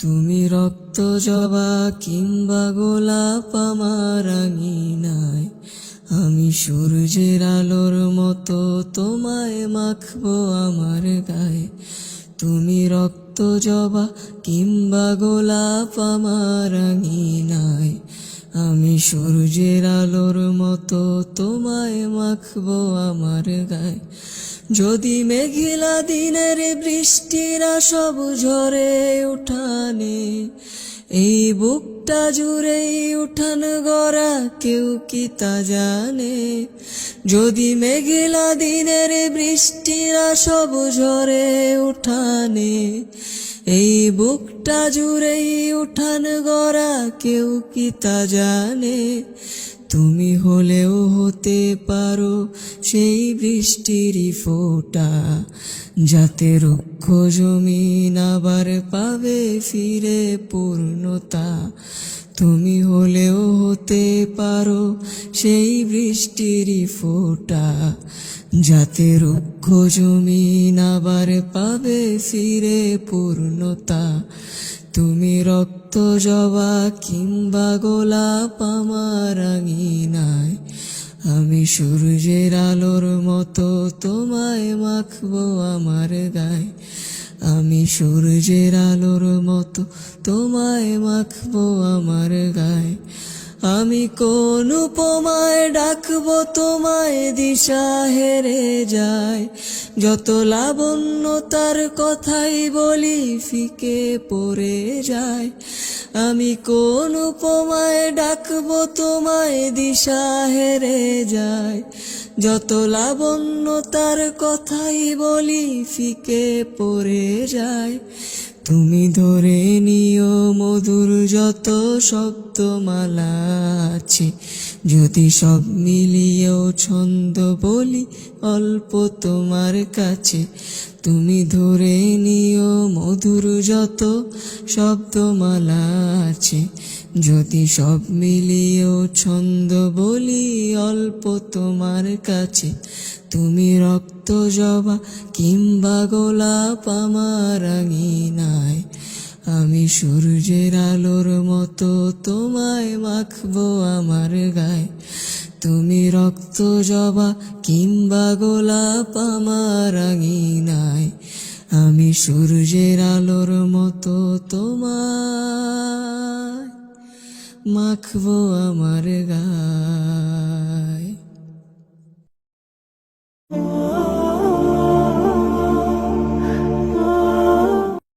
তুমি রক্ত জবা কিংবা গোলাপ আমার আঙিনায়, আমি সূর্যের আলোর মতো তোমায় মাখবো আমার গায়ে। তুমি রক্ত জবা কিংবা গোলাপ আমার আঙিনায়, আমি সূর্যের আলোর মতো তোমায় মাখবো আমার গায়ে। যদি মেঘলা দিনের বৃষ্টিরা সব ঝরে উঠানে, এই বুকটা জুড়েই উঠান গড়া কেউ কি তা জানে। যদি মেঘলা দিনের বৃষ্টিরা সব ঝরে উঠানে, এই বুকটা জুড়েই উঠান গড়া কেউ কি তা জানে। তুমি হলেও হতে পারো সেই বৃষ্টিরই ফোঁটা, যাতে রুক্ষ জমিন আবার পাবে ফিরে পূর্ণতা। তুমি হলেও হতে পারো সেই বৃষ্টিরই ফোঁটা, যাতে রুক্ষ জমিন আবার পাবে ফিরে পূর্ণতা। তুমি রক্ত জবা কিংবা গোলাপ আমার আঙিনায়, আমি সূর্যের আলোর মতো তোমায় মাখবো আমার গায়ে। আমি সূর্যের আলোর মতো তোমায় মাখবো আমার গায়ে। আমি কোন উপমায় ডাকবো তোমায় দিশা হেরে যায়, যত লাবণ্য তার কথাই বলি ফিকে পড়ে যায়। আমি কোন উপমায় ডাকবো তোমায় দিশা হেরে যায়, যত লাবণ্য তার কথাই বলি ফিকে পড়ে যায়। তুমি ধরে নিও মধুর যত শব্দমালা আছে, যদি সব মিলিয়েও ছন্দ বলি অল্প তোমার কাছে। তুমি ধরে নিও মধুর যত শব্দমালা আছে, যদি সব মিলিয়েও ছন্দ বলি অল্প তোমার কাছে। তুমি রক্ত জবা কিংবা গোলাপ আমার আঙিনায়, আমি সূর্যের আলোর মতো তোমায় মাখবো আমার গায়ে। তুমি রক্ত জবা কিংবা গোলাপ আমার আঙিনায়, আমি সূর্যের আলোর মতো তোমায় মাখবো আমার গায়ে।